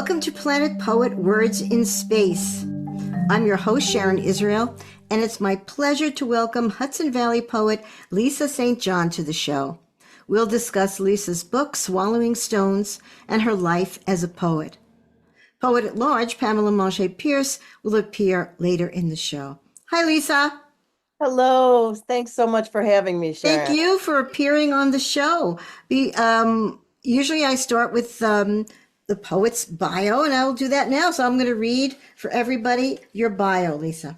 Welcome to Planet Poet Words in Space. I'm your host, Sharon Israel, and it's my pleasure to welcome Hudson Valley poet Lisa St. John to the show. We'll discuss Lisa's book, Swallowing Stones, and her life as a poet. Poet at large, Pamela Manché Pearce, will appear later in the show. Hi, Lisa. Hello. Thanks so much for having me, Thank Sharon. you for appearing on the show. Usually I start with the poet's bio, and I'll do that now. So I'm going to read for everybody your bio, Lisa.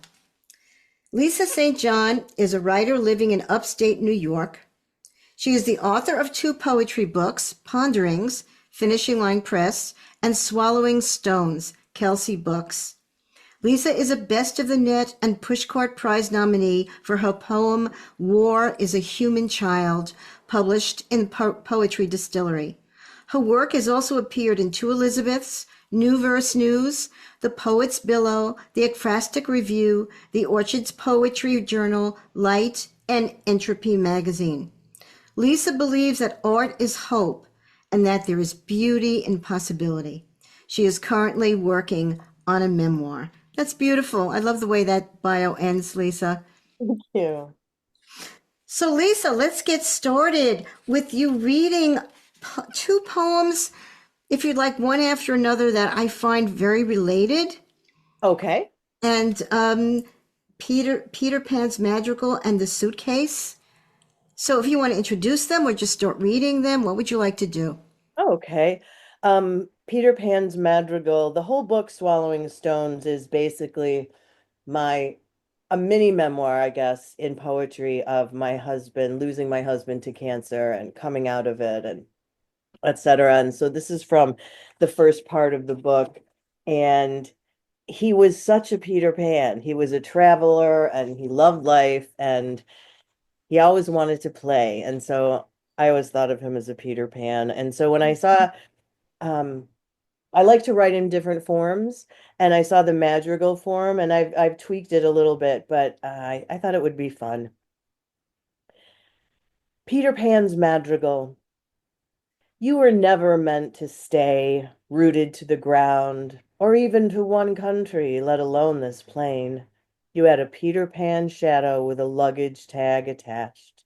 Lisa St. John is a writer living in upstate New York. She is the author of two poetry books, Ponderings, Finishing Line Press, and Swallowing Stones, Kelsey Books. Lisa is a Best of the Net and Pushcart Prize nominee for her poem War is a Human Child, published in Poetry Distillery. Her work has also appeared in Two Elizabeths, New Verse News, The Poet's Billow, The Ekphrastic Review, The Orchard's Poetry Journal, Light, and Entropy magazine. Lisa believes that art is hope and that there is beauty in possibility. She is currently working on a memoir. That's beautiful. I love the way that bio ends, Lisa. Thank you. So, Lisa, let's get started with you reading two poems, if you'd like, one after another that I find very related. Okay. And Peter Pan's Madrigal and the Suitcase. So, if you want to introduce them or just start reading them, what would you like to do? Okay. Peter Pan's Madrigal, the whole book Swallowing Stones is basically my a mini memoir, I guess, in poetry of my husband, losing my husband to cancer and coming out of it and etc. And so this is from the first part of the book. And he was such a Peter Pan. He was a traveler and he loved life and he always wanted to play. And so I always thought of him as a Peter Pan. And so when I saw, um, I like to write in different forms, and I saw the madrigal form, and I've tweaked it a little bit, but I thought it would be fun. Peter Pan's Madrigal. You were never meant to stay rooted to the ground, or even to one country, let alone this plane. You had a Peter Pan shadow with a luggage tag attached.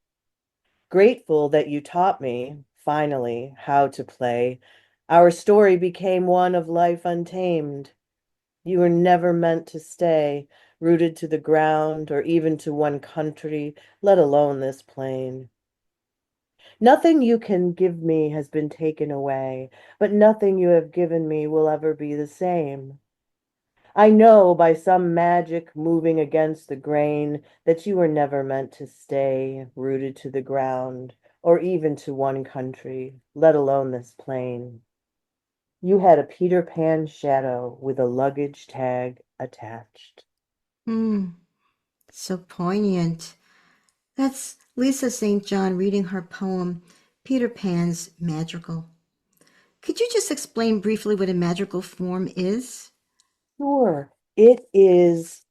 Grateful that you taught me, finally, how to play. Our story became one of life untamed. You were never meant to stay, rooted to the ground or even to one country, let alone this plane. Nothing you can give me has been taken away, but nothing you have given me will ever be the same. I know by some magic moving against the grain that you were never meant to stay rooted to the ground or even to one country, let alone this plane. You had a Peter Pan shadow with a luggage tag attached. Hmm, so poignant. That's Lisa St. John reading her poem, Peter Pan's Madrigal. Could you just explain briefly what a madrigal form is? Sure, it is,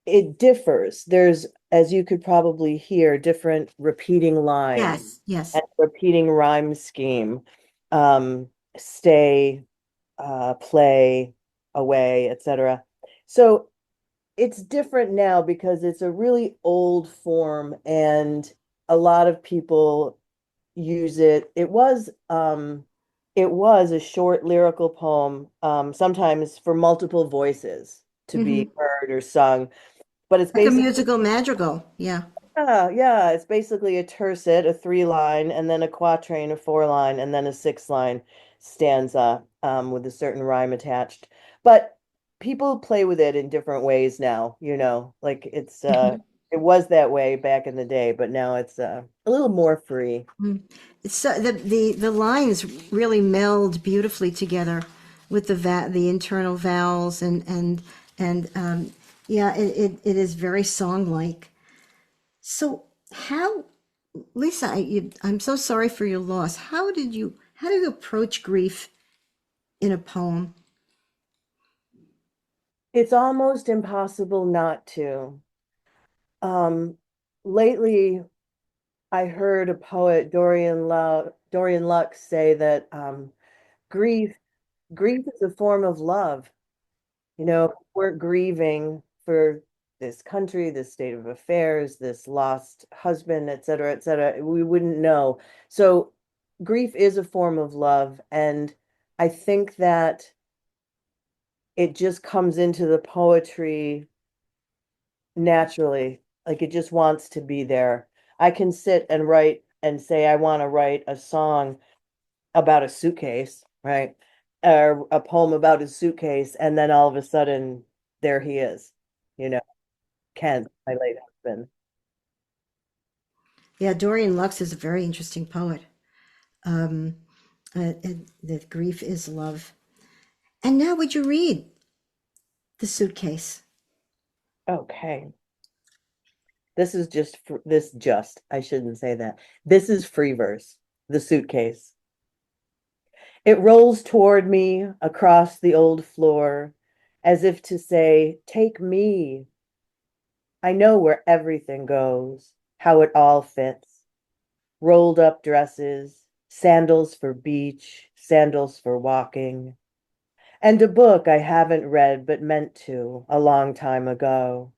it differs. There's, as you could probably hear, different repeating lines Yes, yes. and repeating rhyme scheme. Stay, play, away, etc. So it's different now because it's a really old form and a lot of people use it. It was a short lyrical poem, sometimes for multiple voices to Hmm. be heard or sung. But it's Like a basically, musical madrigal. Yeah. yeah, it's basically a tercet, a three line, and then a quatrain, a four line, and then a six line stanza, with a certain rhyme attached. But people play with it in different ways now, like it was that way back in the day, but now it's a little more free. Mm. So the lines really meld beautifully together with the internal vowels and yeah, it is very song-like. So how, Lisa, I'm so sorry for your loss. How do you approach grief in a poem? It's almost impossible not to. Um, Lately, I heard a poet, Dorian Lux, say that grief Grief is a form of love. If we're grieving for this country, this state of affairs, this lost husband, et cetera, we wouldn't know. So grief is a form of love. And I think that it just comes into the poetry naturally. Like it just wants to be there. I can sit and write and say, I want to write a song about a suitcase, right? Or a poem about a suitcase, and then all of a sudden, there he is, you know, Kent, my late husband. Yeah, Dorian Lux is a very interesting poet. Um, that grief is love. And now, would you read The Suitcase? Okay. I shouldn't say that. This is free verse, the suitcase. It rolls toward me across the old floor, as if to say, take me. I know where everything goes, how it all fits. Rolled up dresses, sandals for beach, sandals for walking, and a book I haven't read but meant to a long time ago.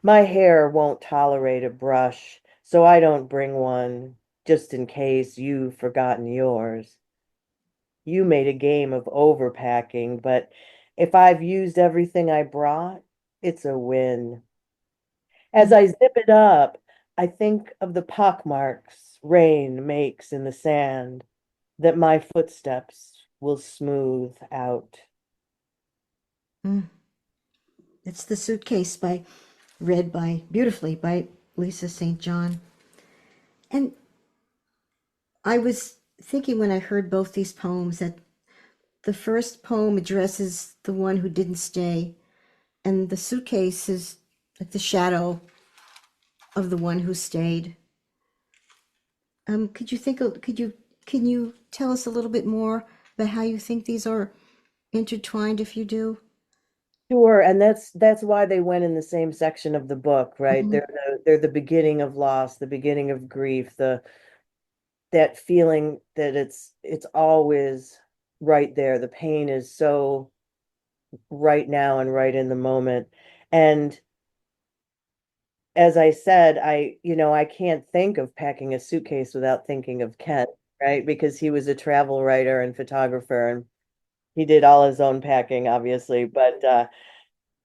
My hair won't tolerate a brush, so I don't bring one, just in case you've forgotten yours. You made a game of overpacking, but if I've used everything I brought, it's a win. As Mm, I zip it up, I think of the pockmarks rain makes in the sand that my footsteps will smooth out. mm. It's The Suitcase by read by beautifully by Lisa St. John. And I was thinking when I heard both these poems that the first poem addresses the one who didn't stay, and the suitcase is like the shadow of the one who stayed. Can you tell us a little bit more about how you think these are intertwined if you do? Sure, and that's why they went in the same section of the book, right? Mhm. They're the beginning of loss, the beginning of grief, the that feeling that it's always right there. The pain is so right now and right in the moment. And as I said, I can't think of packing a suitcase without thinking of Kent, right? Because he was a travel writer and photographer and he did all his own packing, obviously. But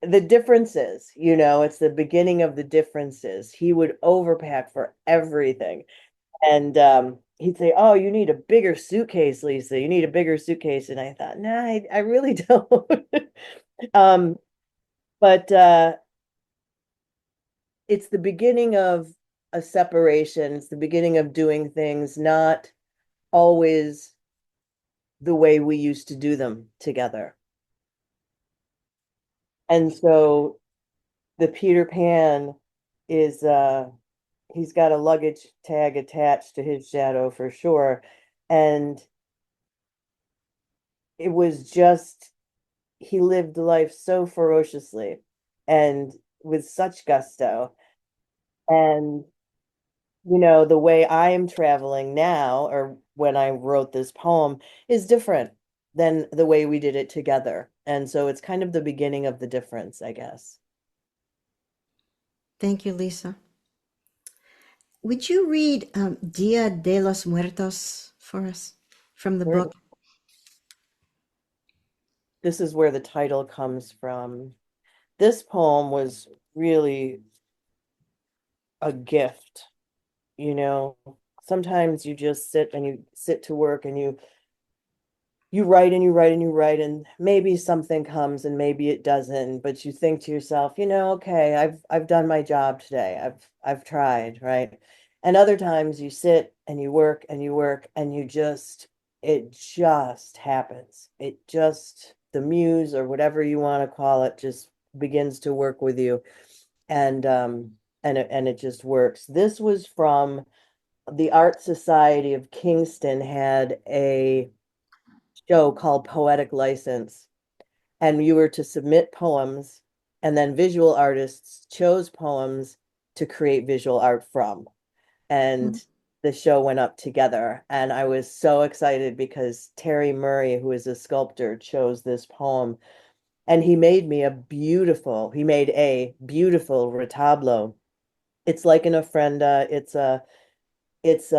the differences, it's the beginning of the differences. He would overpack for everything. And he'd say, "Oh, you need a bigger suitcase, Lisa. You need a bigger suitcase." And I thought, nah, I really don't. Um, but it's the beginning of a separation. It's the beginning of doing things not always the way we used to do them together. And so the Peter Pan is he's got a luggage tag attached to his shadow for sure. And it was just he lived life so ferociously and with such gusto. And the way I am traveling now, or when I wrote this poem, is different than the way we did it together. And so it's kind of the beginning of the difference, I guess. Thank you, Lisa. Would you read Dia de los Muertos for us from the book? Certainly. This is where the title comes from. This poem was really a gift, you know. Sometimes you just sit and you sit to work and you write and you write and you write and maybe something comes and maybe it doesn't, but you think to yourself, okay, I've done my job today. I've tried, right? And other times you sit and you work and you work and it just happens. The muse or whatever you want to call it just begins to work with you and it just works. This was from the Art Society of Kingston had a show called Poetic License, and you were to submit poems, and then visual artists chose poems to create visual art from. Mm. And the show went up together. And I was so excited because Terry Murray, who is a sculptor, chose this poem and he made a beautiful retablo. It's like an ofrenda. It's a, it's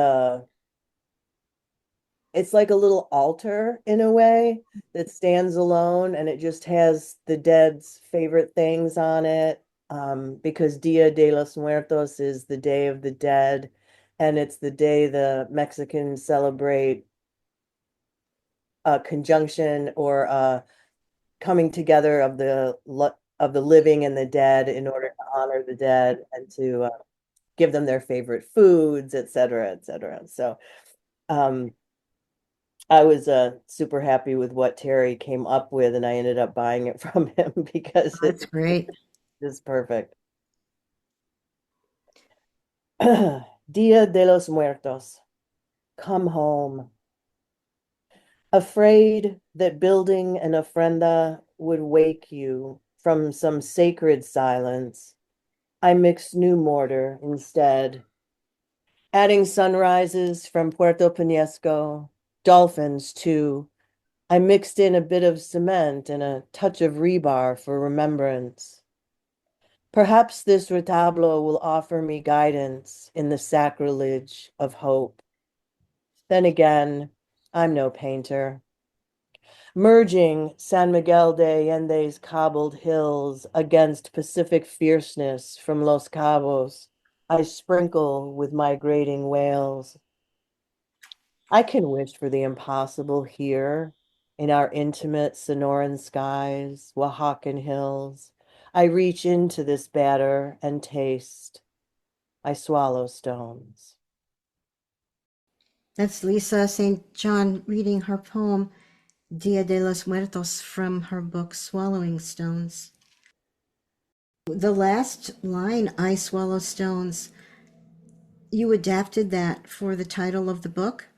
like a little altar in a way that stands alone and it just has the dead's favorite things on it. Because Dia de los Muertos is the Day of the Dead, and it's the day the Mexicans celebrate a conjunction or a coming together of of the living and the dead in order to honor the dead and to give them their favorite foods, et cetera, et cetera. So um, I was super happy with what Terry came up with, and I ended up buying it from him because That's it great. is perfect. Dia de los Muertos, come home. Afraid that building an ofrenda would wake you from some sacred silence, I mixed new mortar instead, adding sunrises from Puerto Penasco, dolphins too. I mixed in a bit of cement and a touch of rebar for remembrance. Perhaps this retablo will offer me guidance in the sacrilege of hope. Then again, I'm no painter. Merging San Miguel de Allende's cobbled hills against Pacific fierceness from Los Cabos, I sprinkle with migrating whales. I can wish for the impossible here in our intimate Sonoran skies, Oaxacan hills. I reach into this batter and taste. I swallow stones. That's Lisa St. John reading her poem Dia de los Muertos from her book Swallowing Stones. The last line, I swallow stones, you adapted that for the title of the book?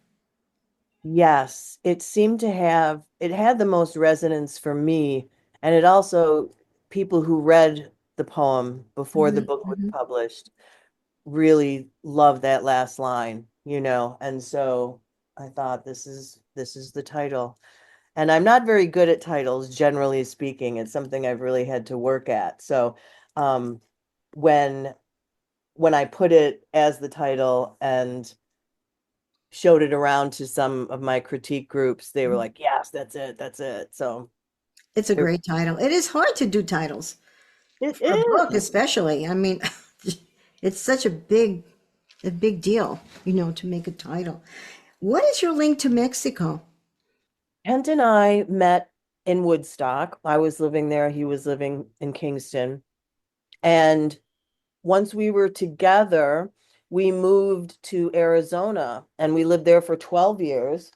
Yes, it seemed to have, it had the most resonance for me. And it also, people who read the poem before the Mhm, book was mhm. published really loved that last line, you know. And so I thought this is the title. And I'm not very good at titles, generally speaking. It's something I've really had to work at. So um when when I put it as the title and showed it around to some of my critique groups, they were like, yes, that's it, that's it. So It's a it, great title. It is hard to do titles it for a book, is. especially. I mean, it's such a big deal, to make a title. What is your link to Mexico? Kent and I met in Woodstock. I was living there, he was living in Kingston. And once we were together, we moved to Arizona and we lived there for 12 years.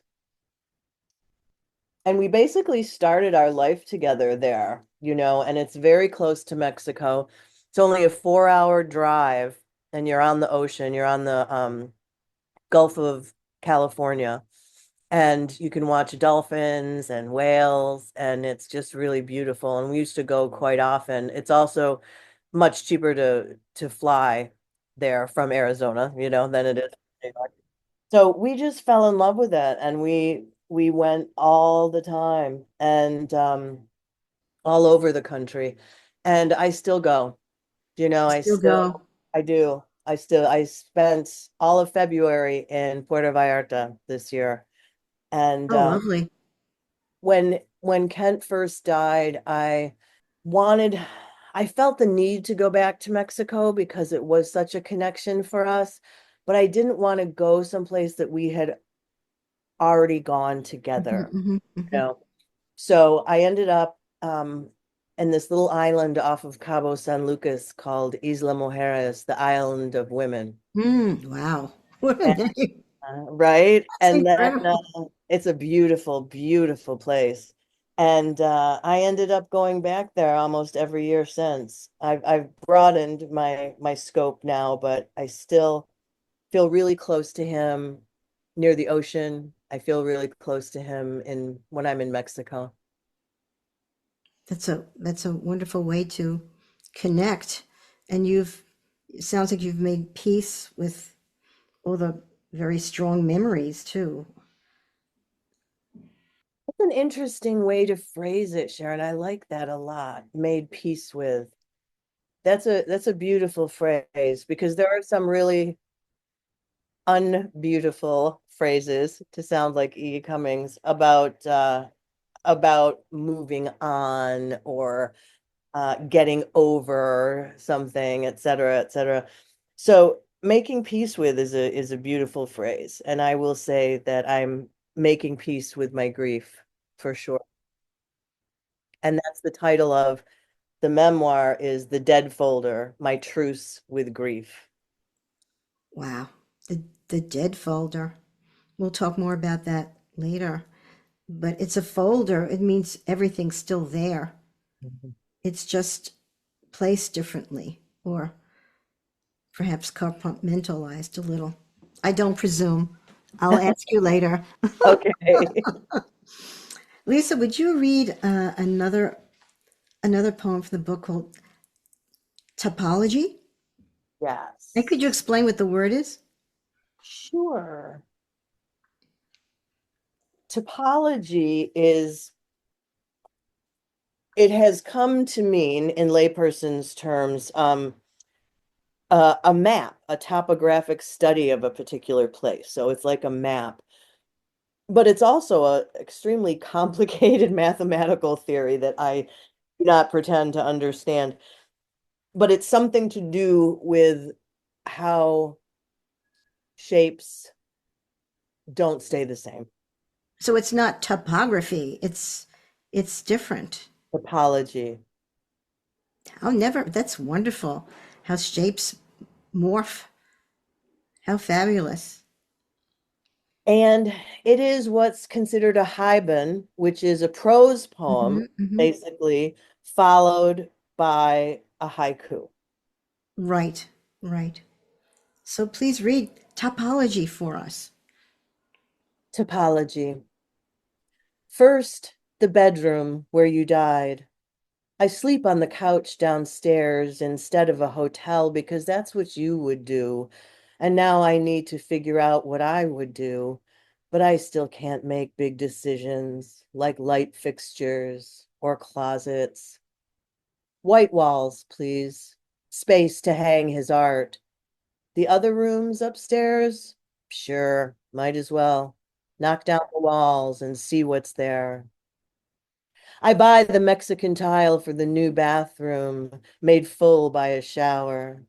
And we basically started our life together there, you know, and it's very close to Mexico. It's only a 4 hour drive, and you're on the ocean, you're on the Gulf of California, and you can watch dolphins and whales, and it's just really beautiful. And we used to go quite often. It's also much cheaper to fly there from Arizona, you know, than it is from New York. So we just fell in love with it, and we went all the time and all over the country. And I still go. You know, Still go. I do. I spent all of February in Puerto Vallarta this year. And Oh, lovely. when Kent first died, wanted I felt the need to go back to Mexico because it was such a connection for us, but I didn't want to go someplace that we had already gone Mhm, together, mhm, you mhm. know. So I ended up in this little island off of Cabo San Lucas called Isla Mujeres, the island of women. Wow. What a And, name. right? That's And then incredible. it's a beautiful, beautiful place. And I ended up going back there almost every year since. I've broadened my scope now, but I still feel really close to him near the ocean. I feel really close to him in when I'm in Mexico. That's a wonderful way to connect. And it sounds like you've made peace with all the very strong memories too. That's an interesting way to phrase it, Sharon. I like that a lot. Made peace with. That's a beautiful phrase because there are some really unbeautiful phrases to sound like E. Cummings about moving on or getting over something, et cetera, et cetera. So making peace with is a beautiful phrase. And I will say that I'm making peace with my grief for sure. And that's the title of the memoir is The Dead Folder, My Truce with Grief. Wow. The dead folder. We'll talk more about that later. But it's a folder. It means everything's still there. Mhm. It's just placed differently or perhaps compartmentalized a little. I don't presume. I'll ask you later. Okay. Lisa, would you read another poem from the book called Topology? And Yes. could you explain what the word is? Sure. Topology is, it has come to mean, in layperson's terms, a map, a topographic study of a particular place. So it's like a map, but it's also a extremely complicated mathematical theory that I do not pretend to understand. But it's something to do with how shapes don't stay the same. So it's not topography. It's different. Topology. Oh, never. That's wonderful. How shapes morph. How fabulous. And it is what's considered a haibun, which is a prose poem, Hmm, hmm. basically, followed by a haiku. Right, right. So please read topology for us. Topology. First, the bedroom where you died. I sleep on the couch downstairs instead of a hotel because that's what you would do. And now I need to figure out what I would do, but I still can't make big decisions like light fixtures or closets. White walls, please. Space to hang his art. The other rooms upstairs? Sure, might as well. Knock down the walls and see what's there. I buy the Mexican tile for the new bathroom, made full by a shower.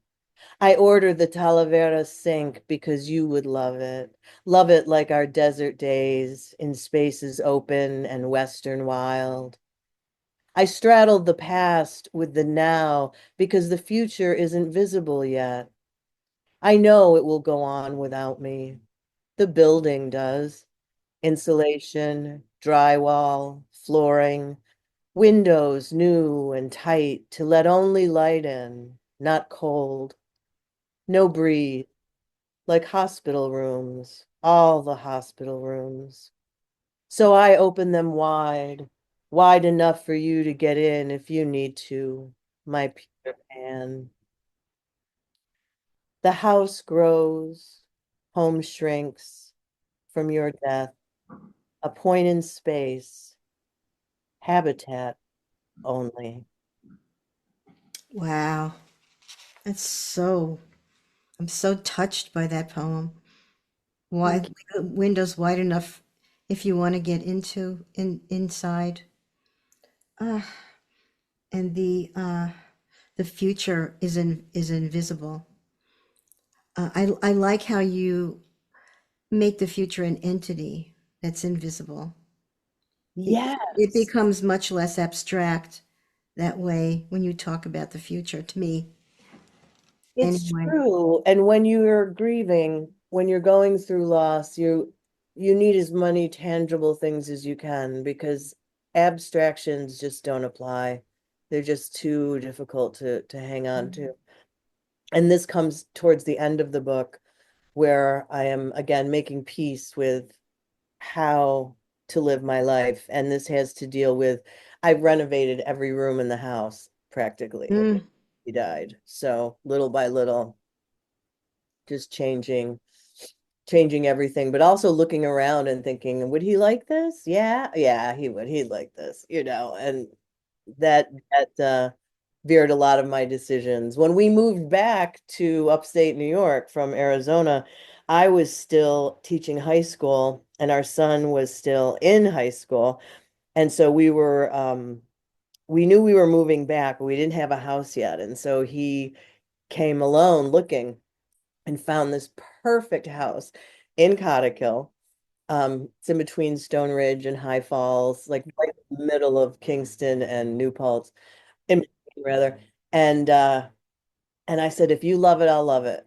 I order the Talavera sink because you would love it. Love it like our desert days in spaces open and western wild. I straddled the past with the now because the future isn't visible yet. I know it will go on without me. The building does. Insulation, drywall, flooring, windows new and tight to let only light in, not cold. No breeze, like hospital rooms, all the hospital rooms. So I open them wide, wide enough for you to get in if you need to, my Peter Pan. The house grows, home shrinks from your death, a point in space, habitat only. Wow. That's so, I'm so touched by that poem. Thank Wide you. windows wide enough if you want to get inside. Uh, and the future is invisible. I like how you make the future an entity that's invisible. It Yes. becomes much less abstract that way when you talk about the future, to me, It's anyway. true. And when you're grieving, when you're going through loss, you need as many tangible things as you can because abstractions just don't apply. They're just too difficult to hang on to. And this comes towards the end of the book where I am again making peace with how to live my life. And this has to deal with I've renovated every room in the house practically. Mm, He died. So little by little just changing. changing everything, but also looking around and thinking, would he like this? Yeah, yeah, he would. He'd like this, and that veered a lot of my decisions. When we moved back to upstate New York from Arizona, I was still teaching high school and our son was still in high school. And so we knew we were moving back, but we didn't have a house yet. And so he came alone looking and found this perfect house in Cottikill. It's in between Stone Ridge and High Falls, like right in the middle of Kingston and New Paltz, in between, rather. And uh, and I said, if you love it, I'll love it.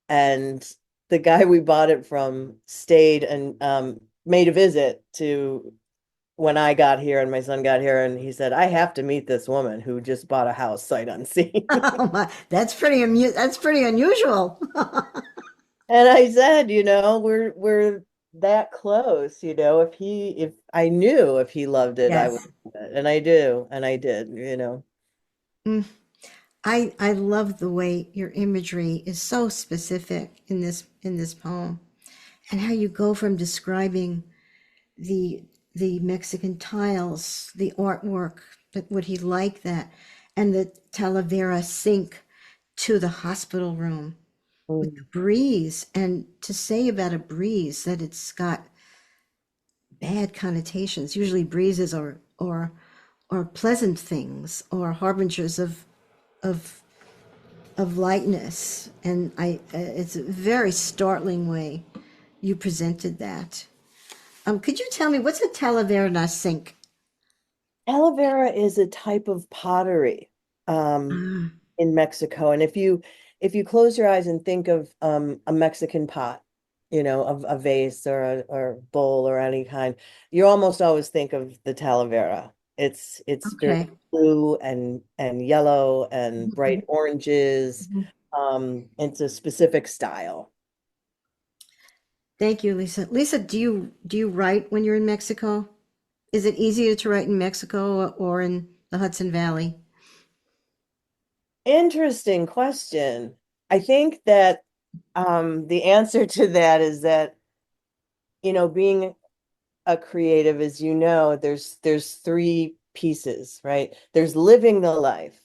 And the guy we bought it from stayed and made a visit to when I got here and my son got here, and he said, I have to meet this woman who just bought a house sight unseen. Oh my, that's pretty unusual. And I said, we're that close, if I knew if he loved it, I would Yes. love it. And I do, and I did, Mm. I love the way your imagery is so specific in this poem, and how you go from describing the Mexican tiles, the artwork, that would he like that, and the Talavera sink to the hospital room with the Mm. breeze, and to say about a breeze that it's got bad connotations. Usually breezes or pleasant things or harbingers of of lightness, and it's a very startling way you presented that. Could you tell me what's a Talavera sink? Aloe vera is a type of pottery um, Ah, in Mexico. And if you close your eyes and think of a Mexican pot, of a vase or bowl or any kind, you almost always think of the Talavera. It's very okay. blue and yellow and bright Mhm, oranges. mhm. It's a specific style. Thank you, Lisa. Lisa, do you write when you're in Mexico? Is it easier to write in Mexico or in the Hudson Valley? Interesting question. I think that the answer to that is that, being a creative, as there's three pieces, right? There's living the life,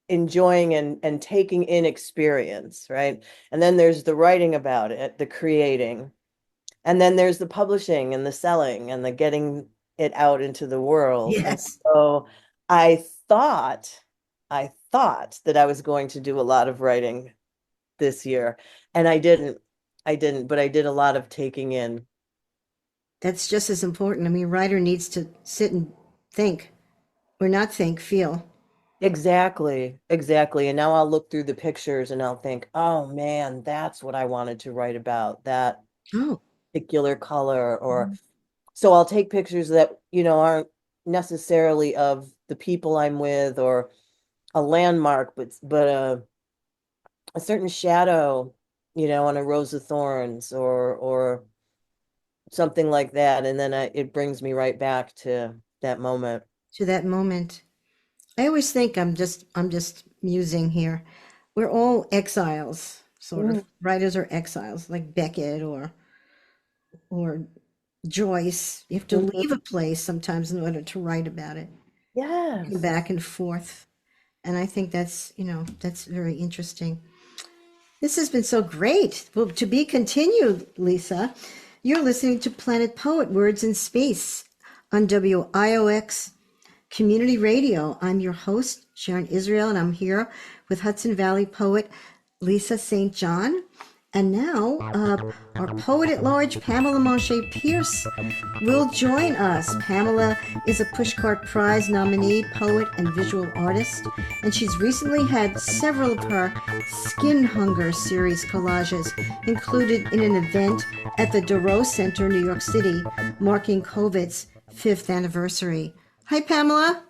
enjoying and taking in experience, right? And then there's the writing about it, the creating. And then there's the publishing and the selling and the getting it out into the world. And Yes. so I thought, I thought that I was going to do a lot of writing this year, and I didn't. But I did a lot of taking in. That's just as important. I mean, a writer needs to sit and think, or not think, feel. Exactly, exactly. And now I'll look through the pictures and I'll think, oh man, that's what I wanted to write about, that Oh, particular color. Or so I'll take pictures that, aren't necessarily of the people I'm with or a landmark, but a certain shadow, on a rose of thorns or something like that. And then it brings me right back to that moment. to that moment. I always think I'm just musing here. We're all exiles, sort of. Mm, Writers are exiles, like Beckett or Joyce. You have to mhm. leave a place sometimes in order to write about it. Come Yes. back and forth. And I think that's, that's very interesting. This has been so great. Well, to be continued, Lisa. You're listening to Planet Poet Words in Space on WIOX Community Radio. I'm your host, Sharon Israel, and I'm here with Hudson Valley poet Lisa St. John. And now, our poet at large, Pamela Manché Pearce, will join us. Pamela is a Pushcart Prize nominee, poet, and visual artist, and she's recently had several of her Skin Hunger series collages included in an event at the Duro Center, New York City, marking COVID's 5th anniversary. Hi, Pamela.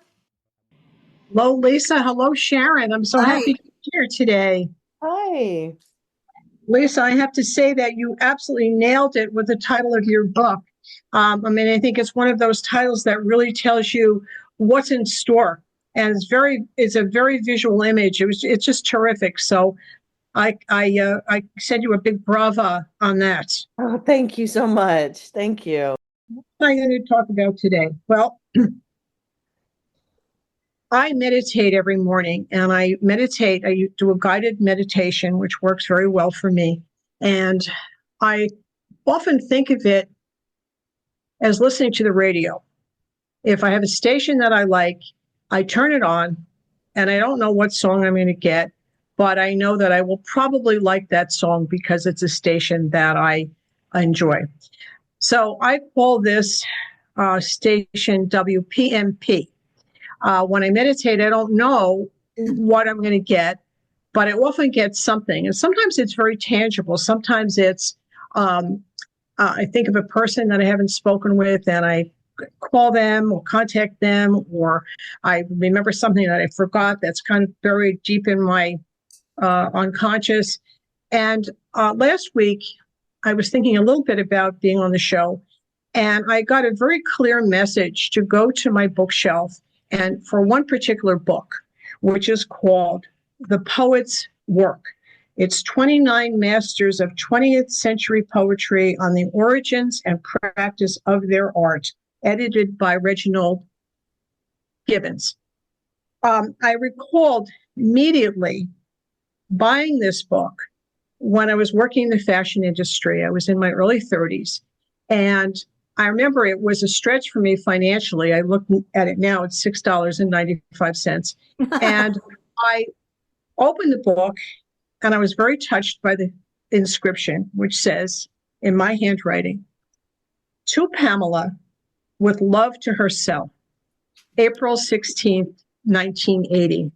Hello, Lisa. Hello, Sharon. I'm so Hi. happy to be here today. Hi. Lisa, I have to say that you absolutely nailed it with the title of your book. I mean, I think it's one of those titles that really tells you what's in store. And it's a very visual image. It's just terrific. So I send you a big brava on that. Oh, thank you so much. Thank you. What am I going to talk about today? Well, I meditate every morning, and I do a guided meditation, which works very well for me. And I often think of it as listening to the radio. If I have a station that I like, I turn it on, and I don't know what song I'm going to get, but I know that I will probably like that song because it's a station that I enjoy. So I call this station WPMP. When I meditate, I don't know what I'm going to get, but I often get something. And sometimes it's very tangible. Sometimes it's, I think of a person that I haven't spoken with, and I call them or contact them, or I remember something that I forgot that's kind of buried deep in my unconscious. And last week, I was thinking a little bit about being on the show, and I got a very clear message to go to my bookshelf and for one particular book, which is called The Poet's Work. It's 29 Masters of 20th Century Poetry on the Origins and Practice of Their Art, edited by Reginald Gibbons. I recalled immediately buying this book when I was working in the fashion industry. I was in my early 30s, and I remember it was a stretch for me financially. I look at it now, it's $6.95. And I opened the book, and I was very touched by the inscription, which says, in my handwriting, "To Pamela, with love to herself, April 16th, 1980.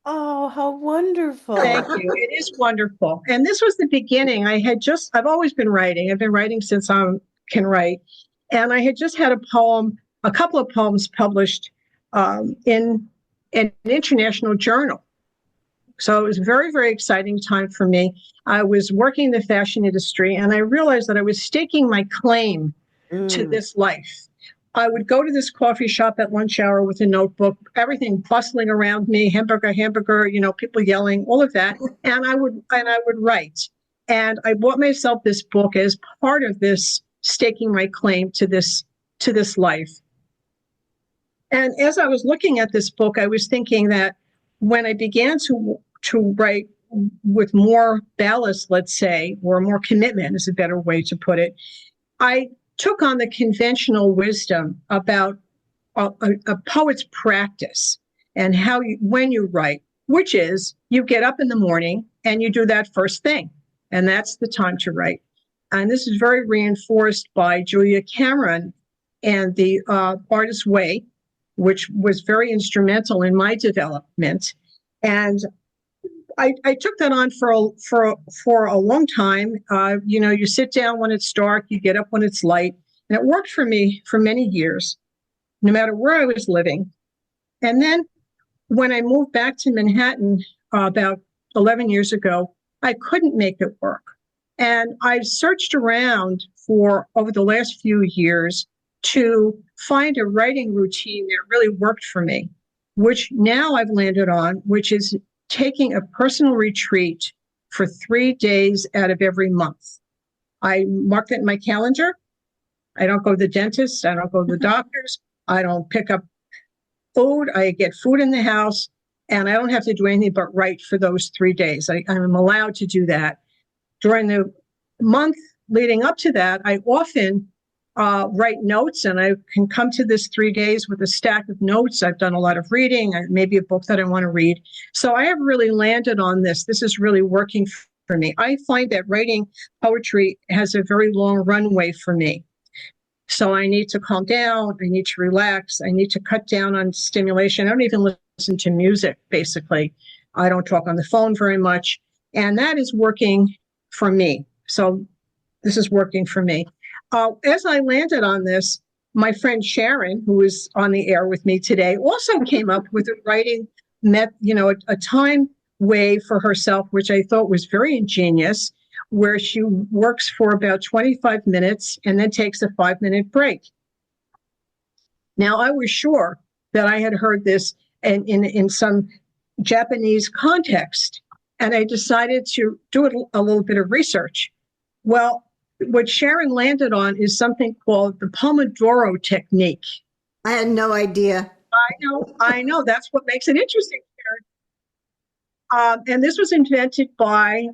Oh, how wonderful. Thank you. It is wonderful. And this was the beginning. I've always been writing. I've been writing since I can write. And I had just had a couple of poems published in an international journal. So it was a very, very exciting time for me. I was working in the fashion industry, and I realized that I was staking my claim to this life. I would go to this coffee shop at lunch hour with a notebook, everything bustling around me, hamburger, people yelling, all of that. And I would write. And I bought myself this book as part of this staking my claim to this life. And as I was looking at this book, I was thinking that when I began to write with more ballast, let's say, or more commitment is a better way to put it, I took on the conventional wisdom about a poet's practice and when you write, which is you get up in the morning and you do that first thing, and that's the time to write. And this is very reinforced by Julia Cameron and the Artist's Way, which was very instrumental in my development. And I took that on for a long time. You sit down when it's dark, you get up when it's light, and it worked for me for many years, no matter where I was living. And then when I moved back to Manhattan about 11 years ago, I couldn't make it work. And I've searched around over the last few years to find a writing routine that really worked for me, which now I've landed on, which is taking a personal retreat for 3 days out of every month. I mark that in my calendar. I don't go to the dentist. I don't go to the doctors. I don't pick up food. I get food in the house, and I don't have to do anything but write for those 3 days. I'm allowed to do that. During the month leading up to that, I often write notes, and I can come to this 3 days with a stack of notes. I've done a lot of reading, maybe a book that I want to read. So I have really landed on this. This is really working for me. I find that writing poetry has a very long runway for me. So I need to calm down. I need to relax. I need to cut down on stimulation. I don't even listen to music, basically. I don't talk on the phone very much. And that is working for me. So this is working for me. As I landed on this, my friend Sharon, who is on the air with me today, also came up with a writing, a time way for herself, which I thought was very ingenious, where she works for about 25 minutes and then takes a 5-minute break. Now, I was sure that I had heard this in some Japanese context, and I decided to do a little bit of research. Well, what Sharon landed on is something called the Pomodoro technique. I had no idea. I know. That's what makes it interesting, Sharon. And this was invented by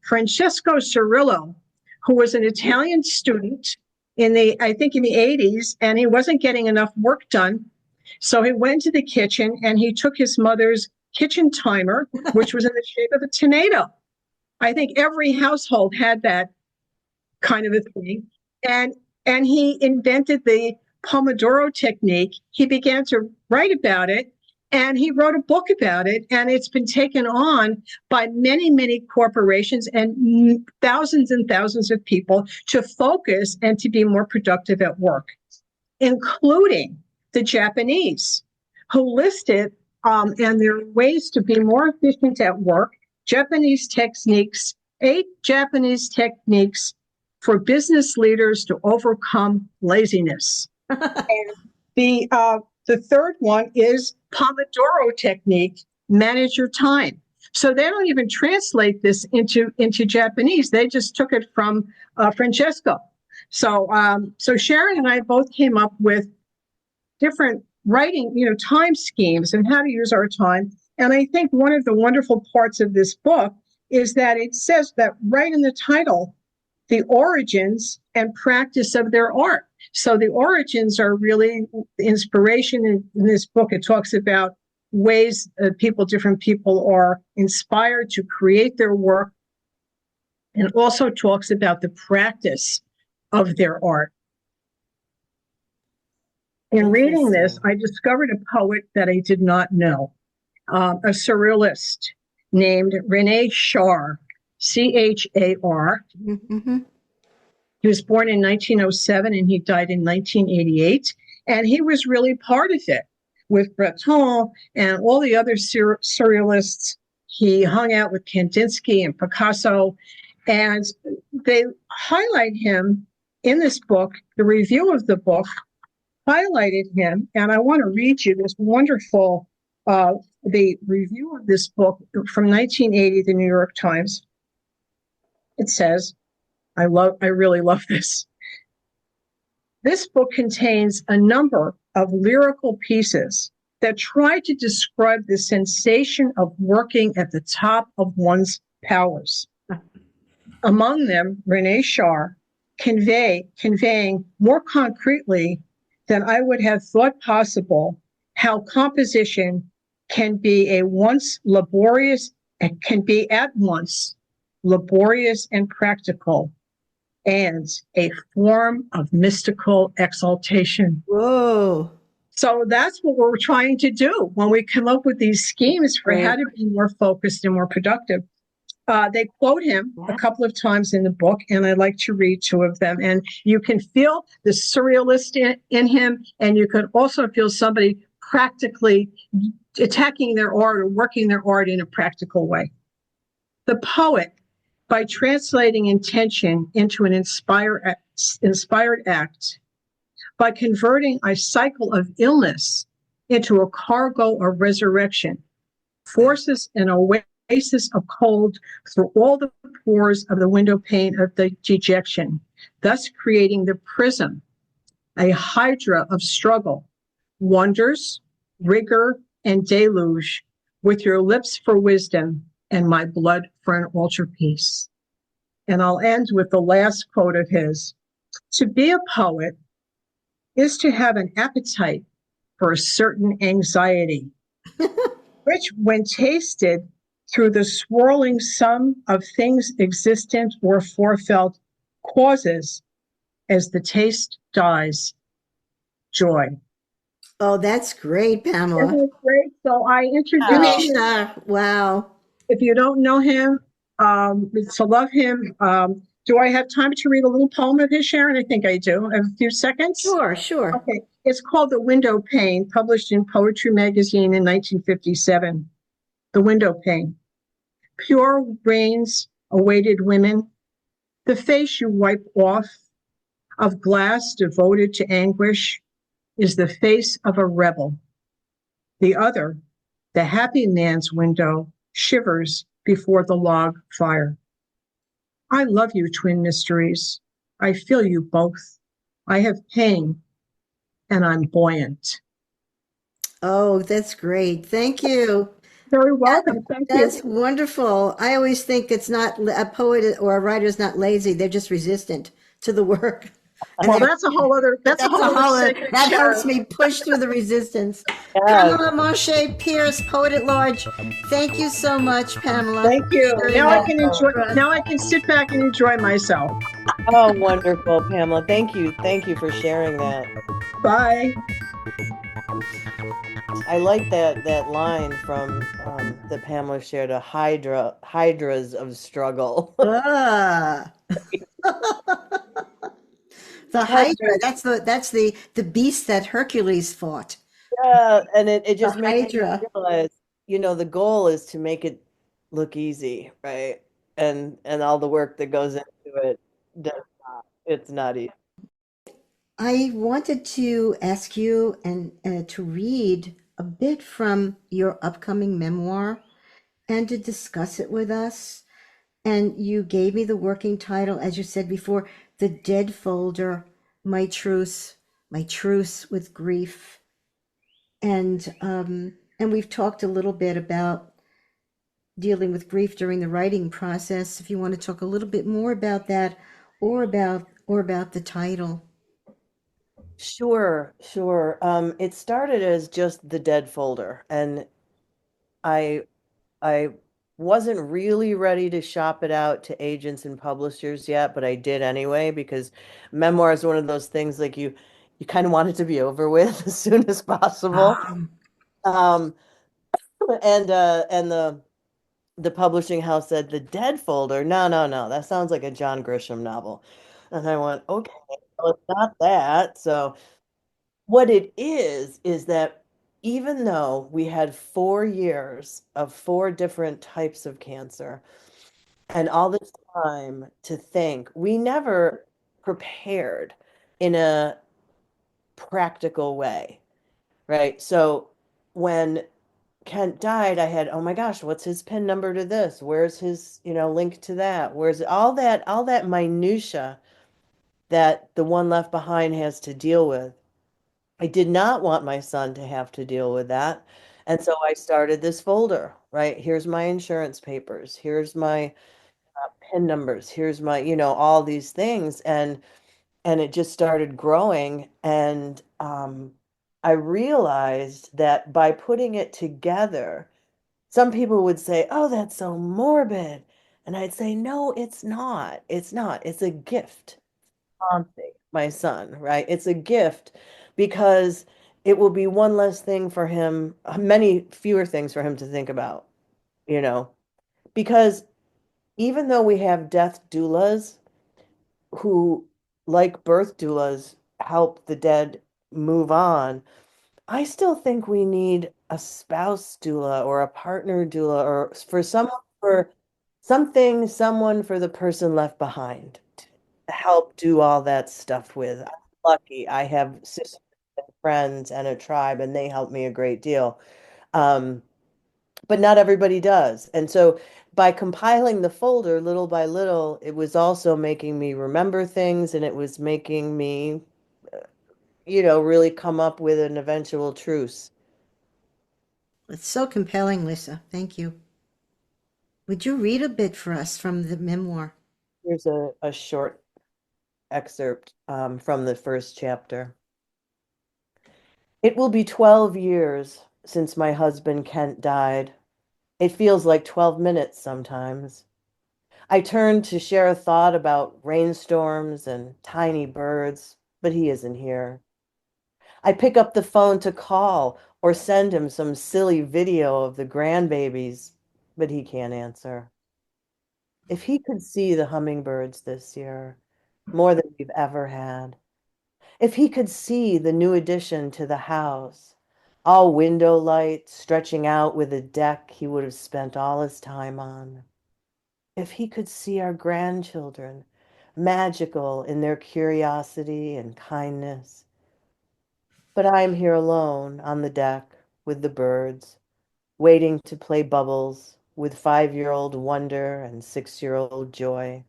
Francesco Cirillo, who was an Italian student I think in the 80s, and he wasn't getting enough work done. So he went to the kitchen and he took his mother's kitchen timer, which was in the shape of a tomato. I think every household had that kind of a thing. And he invented the Pomodoro technique. He began to write about it, and he wrote a book about it, and it's been taken on by many, many corporations and thousands of people to focus and to be more productive at work, including the Japanese, who listed and there are ways to be more efficient at work. Japanese techniques, 8 Japanese techniques for business leaders to overcome laziness. And the third one is Pomodoro technique, manage your time. So they don't even translate this into Japanese. They just took it from Francesco. So Sharon and I both came up with different writing, time schemes and how to use our time. And I think one of the wonderful parts of this book is that it says that right in the title, the origins and practice of their art. So the origins are really the inspiration in this book. It talks about ways different people are inspired to create their work, and also talks about the practice of their art. In reading this, I discovered a poet that I did not know, a surrealist named René Char, Char. Mm-hmm. He was born in 1907 and he died in 1988. And he was really part of it with Breton and all the other surrealists. He hung out with Kandinsky and Picasso, and they highlight him in this book. The review of the book highlighted him, and I want to read you this wonderful, the review of this book from 1980, the New York Times. It says, I really love this. This book contains a number of lyrical pieces that try to describe the sensation of working at the top of one's powers. Among them, René Char conveying more concretely than I would have thought possible how composition can be at once laborious and practical, and a form of mystical exaltation. Whoa. So that's what we're trying to do when we come up with these schemes for how to be more focused and more productive. They quote him a couple of times in the book, and I'd like to read 2 of them. And you can feel the surrealist in him, and you can also feel somebody practically attacking their art or working their art in a practical way. The poet, by translating intention into an inspired act, by converting a cycle of illness into a cargo of resurrection, forces an oasis of cold through all the pores of the window pane of the dejection, thus creating the prism, a hydra of struggle, wonders, rigor, and deluge, with your lips for wisdom and my blood for an altarpiece. And I'll end with the last quote of his. To be a poet is to have an appetite for a certain anxiety, which, when tasted through the swirling sum of things existent or forefelt, causes, as the taste dies, joy. Oh, that's great, Pamela. Isn't it great? So I introduced you. Wow. If you don't know him, to love him. Do I have time to read a little poem of his, Sharon? I think I do. I have a few seconds. Sure. Okay. It's called The Window Pane, published in Poetry Magazine in 1957. The Window Pane. Pure rains awaited women. The face you wipe off of glass devoted to anguish is the face of a rebel. The other, the happy man's window, shivers before the log fire. I love you, twin mysteries. I feel you both. I have pain and I'm buoyant. Oh, that's great. Thank you. Very welcome. Thank That's you. wonderful. I always think it's not a poet or a writer is not lazy. They're just resistant to the work. And Well, they that's a that's whole a other holler segment that show. helps me push through the resistance. Yes. Pamela Manché Pearce, poet at large. Thank you so much, Pamela, Thank you. for sharing Now I that can enjoy. for us. Now I can sit back and enjoy myself. Oh, wonderful, Pamela. Thank you. Thank you for sharing that. Bye. I like that line from that Pamela shared, a hydras of struggle. Ah, the Hydra. Hydras, That's the beast that Hercules fought. yeah, and it The just makes me Hydra. realize, the goal is to make it look easy, right? And all the work that goes into it does not. It's not easy. I wanted to ask you and to read a bit from your upcoming memoir and to discuss it with us. And you gave me the working title, as you said before, The Dead Folder, My Truce with Grief. And we've talked a little bit about dealing with grief during the writing process. If you want to talk a little bit more about that or about the title. Sure, sure. It started as just the dead folder, and I I wasn't really ready to shop it out to agents and publishers yet, but I did anyway because memoir is one of those things like you kind of want it to be over with as soon as possible. Um, Um, and the publishing house said the dead folder. No, no, no, that sounds like a John Grisham novel. And I went, okay, well, it's not that. So what it is that even though we had 4 years of four different types of cancer and all this time to think, we never prepared in a practical way, right? So when Kent died, I had, oh my gosh, what's his PIN number to this? Where's his, link to that? Where's all that minutia that the one left behind has to deal with? I did not want my son to have to deal with that. And so I started this folder, right? Here's my insurance papers. Here's my PIN numbers. Here's my, all these things. And it just started growing. And I realized that by putting it together, some people would say, oh, that's so morbid. And I'd say, no, it's not. It's not. It's a gift. Chauncey, my son, right? It's a gift because it will be one less thing for him, many fewer things for him to think about, you know, because even though we have death doulas who, like birth doulas, help the dead move on, I still think we need a spouse doula or a partner doula or for something, someone for the person left behind help do all that stuff with. I'm lucky. I have sisters and friends and a tribe, and they help me a great deal. Um, but not everybody does. And so by compiling the folder little by little, it was also making me remember things and it was making me, really come up with an eventual truce. it's so compelling, Lisa. Thank you. Would you read a bit for us from the memoir? Here's a short excerpt from the first chapter. It will be 12 years since my husband Kent died. It feels like 12 minutes sometimes. I turn to share a thought about rainstorms and tiny birds, but he isn't here. I pick up the phone to call or send him some silly video of the grandbabies, but he can't answer. If he could see the hummingbirds this year, more than we've ever had. If he could see the new addition to the house, all window lights stretching out with a deck he would have spent all his time on. If he could see our grandchildren, magical in their curiosity and kindness. But I am here alone on the deck with the birds, waiting to play bubbles, with 5-year-old wonder and 6-year-old joy.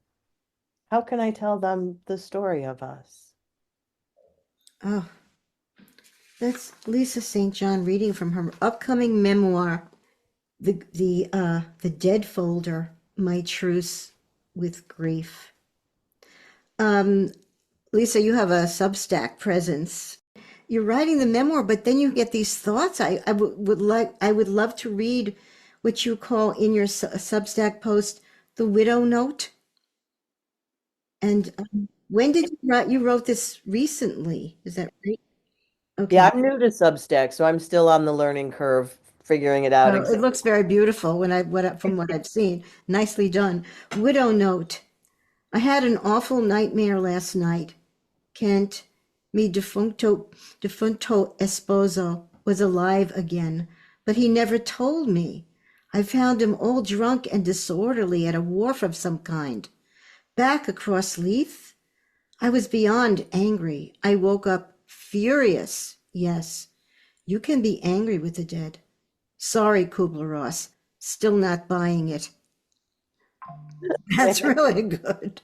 How can I tell them the story of us? Oh, that's Lisa St. John reading from her upcoming memoir, the Dead Folder, My Truce with Grief. Um, Lisa, you have a Substack presence. You're writing the memoir, but then you get these thoughts. I would love to read what you call in your Substack post the widow note. And when did you write? You wrote this recently. Is that right? Yeah, Okay. I'm new to Substack, so I'm still on the learning curve, figuring it out It exactly. looks very beautiful from what I've seen. Nicely done. Widow note. I had an awful nightmare last night. Kent, defunto esposo, was alive again, but he never told me. I found him all drunk and disorderly at a wharf of some kind. Back across Leith, I was beyond angry. I woke up furious. Yes, you can be angry with the dead. Sorry, Kubler-Ross. Still not buying it. That's really good.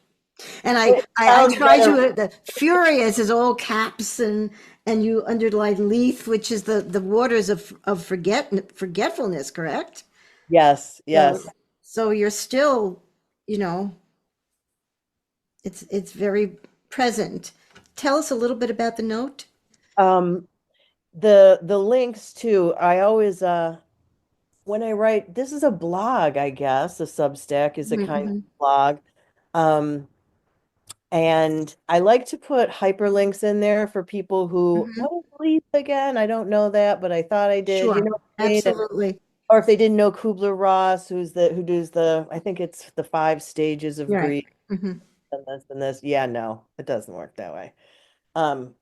And It I sounds tried better. to, the furious is all caps and you underline Leith, which is the waters of forgetfulness, correct? Yes, So, yes. so you're still, you know, it's very present. Tell us a little bit about the note. Um, the links too, I always when I write, this is a blog, I guess. A Substack is a kind of Mm-hmm, blog. Um, and I like to put hyperlinks in there for people who, hmm. what is Leaf again? I don't know that, but I thought I did. You Sure, know what I mean? absolutely. Or if they didn't know Kubler-Ross, who does I think it's the 5 stages of You're right. grief Hmm. and this and this. Yeah, no, it doesn't work that way. Um,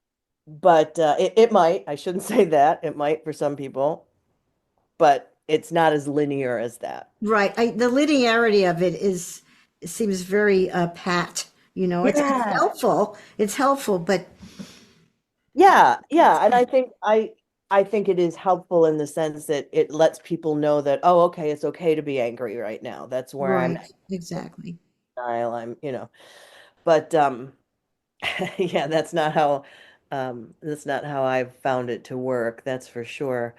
but it might. I shouldn't say that. It might for some people, but it's not as linear as that. Right. The linearity of it seems very pat. It's Yeah. helpful. It's helpful, but Yeah, yeah, and I think it is helpful in the sense that it lets people know that, oh, okay, it's okay to be angry right now. That's where I'm right, at. exactly. Denial. But yeah, that's not how I've found it to work, that's for sure.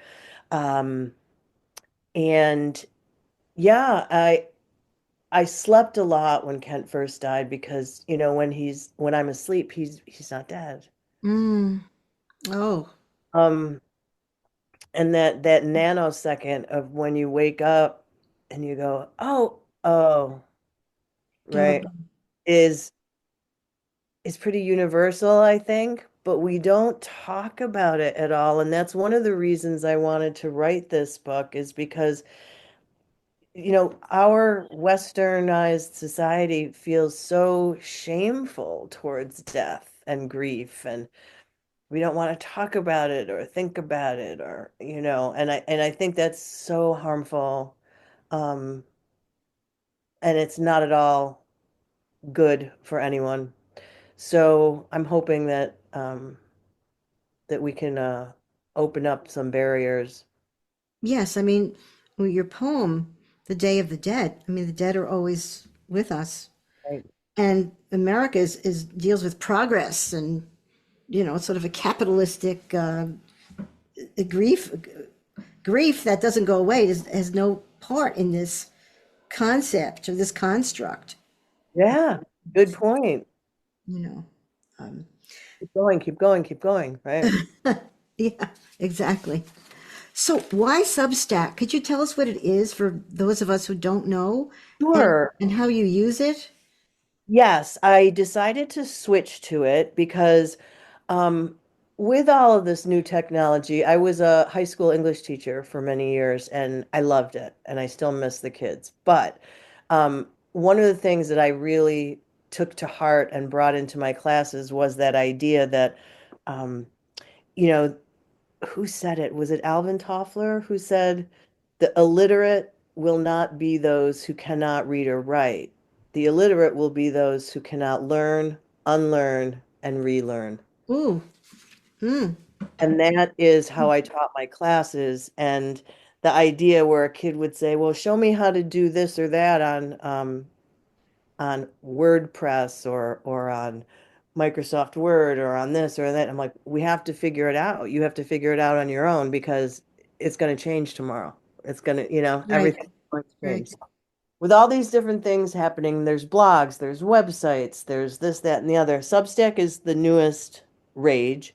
Um and yeah, I slept a lot when Kent first died because, when I'm asleep, he's not dead. Mm. Oh, Um And that nanosecond of when you wake up and you go, oh, oh, right, is is pretty universal, I think, but we don't talk about it at all. And that's one of the reasons I wanted to write this book is because, our westernized society feels so shameful towards death and grief, and we don't want to talk about it or think about it or, and I think that's so harmful. Um, and it's not at all good for anyone. So I'm hoping that we can open up some barriers. yes. I mean, well, your poem, "The Day of the Dead." I mean, the dead are always with us, Right. and America is deals with progress and sort of a capitalistic grief that doesn't go away. Has no part in this concept or this construct. Yeah, good point. You know. Um, Keep going, keep going, keep going, right? yeah, exactly. So why Substack? Could you tell us what it is for those of us who don't know Sure. and how you use it? Yes, I decided to switch to it because um, with all of this new technology, I was a high school English teacher for many years and I loved it and I still miss the kids. But one of the things that I really took to heart and brought into my classes was that idea that, um, you know, who said it? Was it Alvin Toffler who said, the illiterate will not be those who cannot read or write. The illiterate will be those who cannot learn, unlearn, and relearn. Ooh, mm, And that is how I taught my classes. And the idea where a kid would say, well, show me how to do this or that on WordPress or on Microsoft Word or on this or that. I'm like, we have to figure it out. You have to figure it out on your own because it's going to change tomorrow. It's going to, Right, everything's going to right. change. So with all these different things happening, there's blogs, there's websites, there's this, that, and the other. Substack is the newest rage.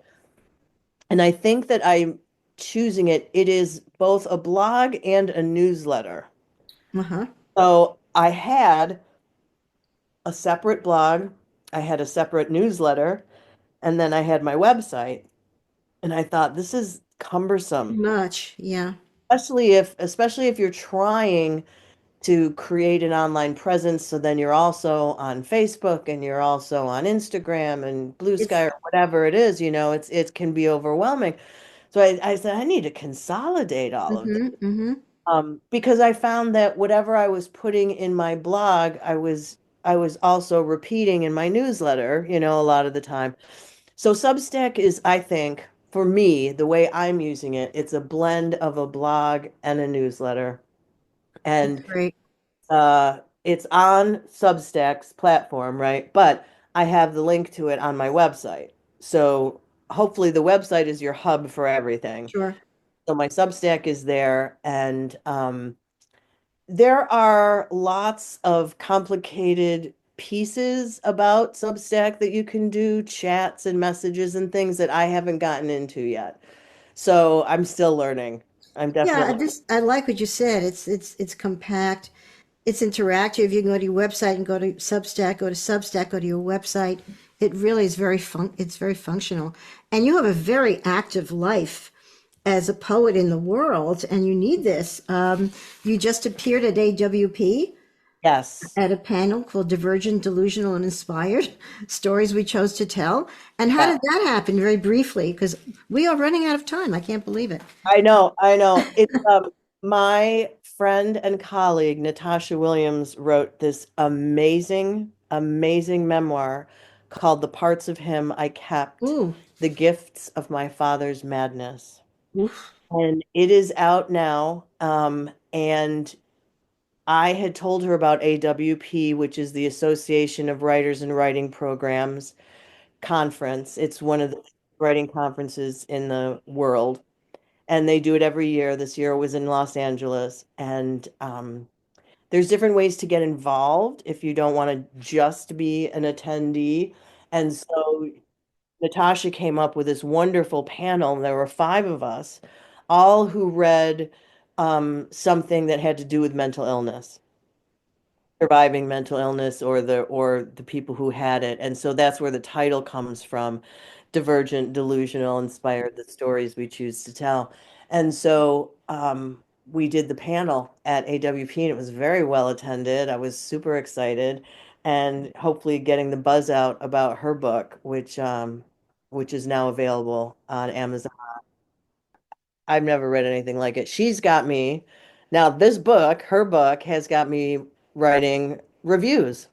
And I think that I'm choosing it. It is both a blog and a newsletter. Uh-huh. So I had a separate blog, I had a separate newsletter, and then I had my website. And I thought this is Too cumbersome, much. Yeah. especially if you're trying to create an online presence. So then you're also on Facebook and you're also on Instagram and Blue It's Sky or whatever it is, it can be overwhelming. So I said, I need to consolidate all of this. mm-hmm, mm-hmm. Because I found that whatever I was putting in my blog, I was also repeating in my newsletter, a lot of the time. So Substack is, I think, for me, the way I'm using it, it's a blend of a blog and a newsletter. That's And great. it's on Substack's platform, right? But I have the link to it on my website. So hopefully the website is your hub for everything. Sure. So my Substack is there, and there are lots of complicated pieces about Substack that you can do, chats and messages and things that I haven't gotten into yet. So I'm still learning. I'm Yeah, definitely, I like what you said. It's compact. It's interactive. You can go to your website and go to Substack, go to your website. It really is it's very functional. And you have a very active life as a poet in the world, and you need this. You just appeared at AWP yes. at a panel called Divergent, Delusional, and Inspired Stories We Chose to Tell. And how Yeah. did that happen, very briefly? Because we are running out of time. I can't believe it. I know, I know. It's my friend and colleague Natasha Williams wrote this amazing, amazing memoir called The Parts of Him I Kept, Ooh, The Gifts of My Father's Madness. oof. And it is out now. And I had told her about AWP, which is the Association of Writers and Writing Programs conference. It's one of the writing conferences in the world, and they do it every year. This year it was in Los Angeles, and there's different ways to get involved if you don't want to just be an attendee. And so Natasha came up with this wonderful panel, and there were five of us, all who read something that had to do with mental illness, surviving mental illness, or the people who had it. And so that's where the title comes from, Divergent, Delusional, Inspired, the Stories We Choose to Tell. And so we did the panel at AWP, and it was very well attended. I was super excited, and hopefully getting the buzz out about her book, which is now available on Amazon. I've never read anything like it. She's got me. Now, this book, her book, has got me writing reviews,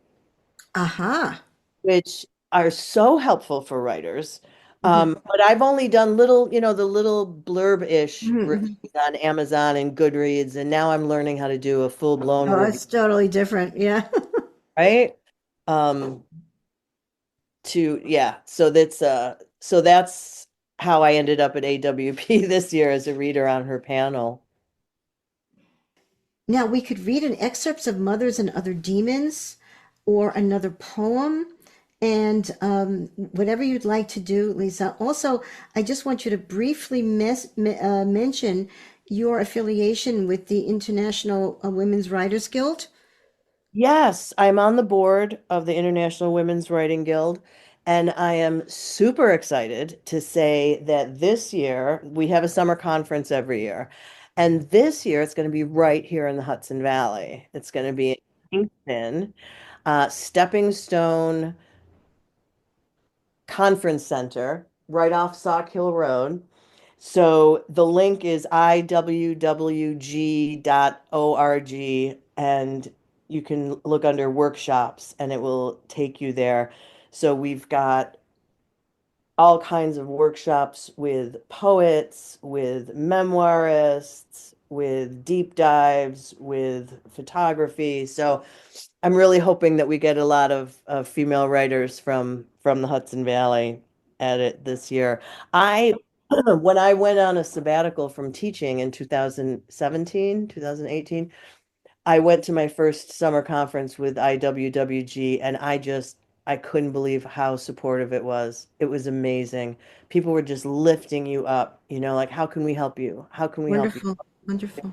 Aha. which are so helpful for writers. Mhm, But I've only done little, the little blurb-ish mhm, reviews mhm. on Amazon and Goodreads, and now I'm learning how to do a full-blown Oh, review, it's totally different. Yeah. right? Um, yeah, so that's how I ended up at AWP this year as a reader on her panel. Now we could read an excerpts of Mothers and Other Demons or another poem and whatever you'd like to do, Lisa. Also, I just want you to briefly mention your affiliation with the International Women's Writers Guild. Yes, I'm on the board of the International Women's Writing Guild, and I am super excited to say that this year we have a summer conference every year. And this year it's going to be right here in the Hudson Valley. It's going to be in Kingston, Stepping Stone Conference Center, right off Sauk Hill Road. So the link is iwwg.org, and you can look under workshops and it will take you there. So we've got all kinds of workshops with poets, with memoirists, with deep dives, with photography. So I'm really hoping that we get a lot of female writers from the Hudson Valley at it this year. I when I went on a sabbatical from teaching in 2017, 2018, I went to my first summer conference with IWWG, and I couldn't believe how supportive it was. It was amazing. People were just lifting you up, like, how can we help you? How can we help you? Wonderful. Wonderful.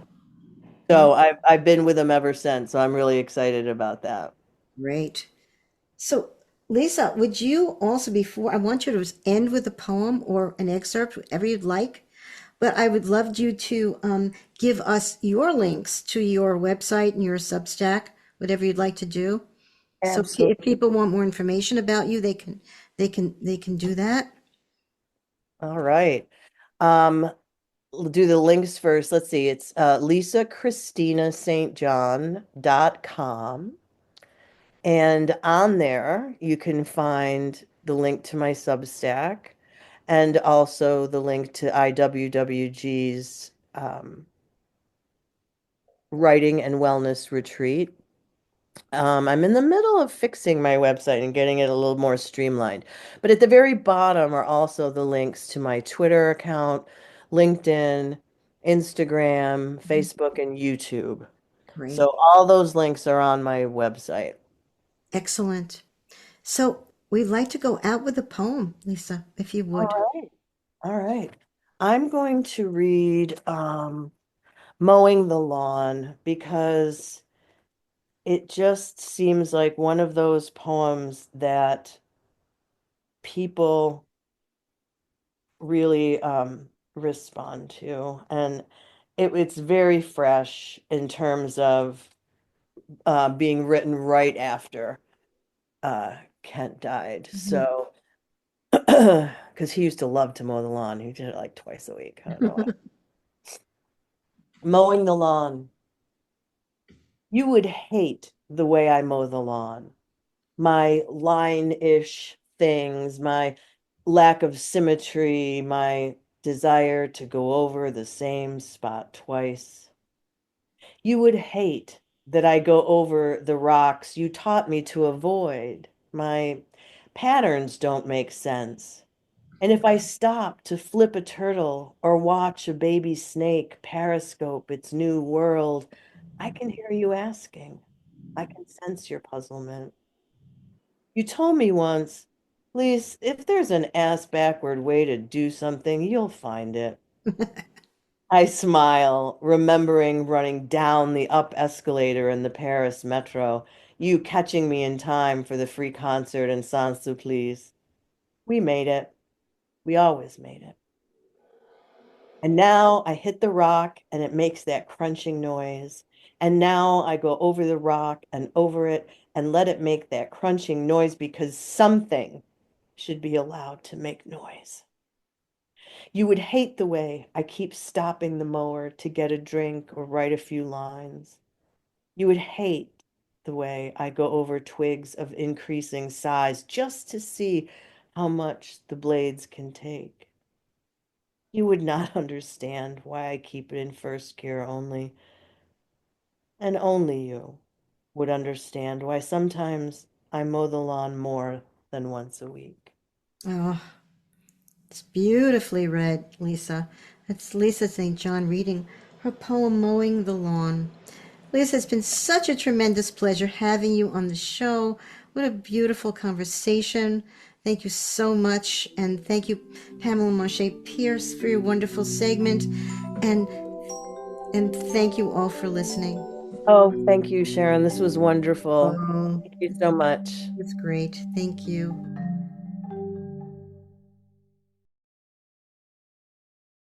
Yeah, So I've been with them ever since. So I'm really excited about that. great. So, Lisa, would you also, before I want you to end with a poem or an excerpt, whatever you'd like, but I would love you to give us your links to your website and your Substack, whatever you'd like to do. So if Absolutely. people want more information about you, they can do that. All right. Um, we'll do the links first. Let's see. It's LisaChristinaSt.John.com. And on there, you can find the link to my Substack and also the link to IWWG's Writing and Wellness Retreat. I'm in the middle of fixing my website and getting it a little more streamlined. But at the very bottom are also the links to my Twitter account, LinkedIn, Instagram, Mhm. Facebook, and YouTube. Great. So all those links are on my website. Excellent. So we'd like to go out with a poem, Lisa, if you All would. right. All right. I'm going to read Mowing the Lawn because it just seems like one of those poems that people really respond to. And it's very fresh in terms of being written right after Kent died. Mhm. So, because he used to love to mow the lawn, he did it like twice a week. I don't know why. Mowing the lawn. You would hate the way I mow the lawn. My line-ish things, my lack of symmetry, my desire to go over the same spot twice. You would hate that I go over the rocks you taught me to avoid. My patterns don't make sense. And if I stop to flip a turtle or watch a baby snake periscope its new world, I can hear you asking. I can sense your puzzlement. You told me once, Lise, if there's an ass backward way to do something, you'll find it. I smile, remembering running down the up escalator in the Paris metro, you catching me in time for the free concert in Saint-Sulpice. We made it. We always made it. And now I hit the rock and it makes that crunching noise. And now I go over the rock and over it and let it make that crunching noise because something should be allowed to make noise. You would hate the way I keep stopping the mower to get a drink or write a few lines. You would hate the way I go over twigs of increasing size just to see how much the blades can take. You would not understand why I keep it in first gear only, and only you would understand why sometimes I mow the lawn more than once a week. Oh, it's beautifully read, Lisa. That's Lisa St. John reading her poem Mowing the Lawn. Lisa, it's been such a tremendous pleasure having you on the show. What a beautiful conversation. Thank you so much. And thank you, Pamela Manché Pearce, for your wonderful segment. And and thank you all for listening. Oh, thank you, Sharon. This was wonderful. Oh, Thank you so much. it's great. Thank you.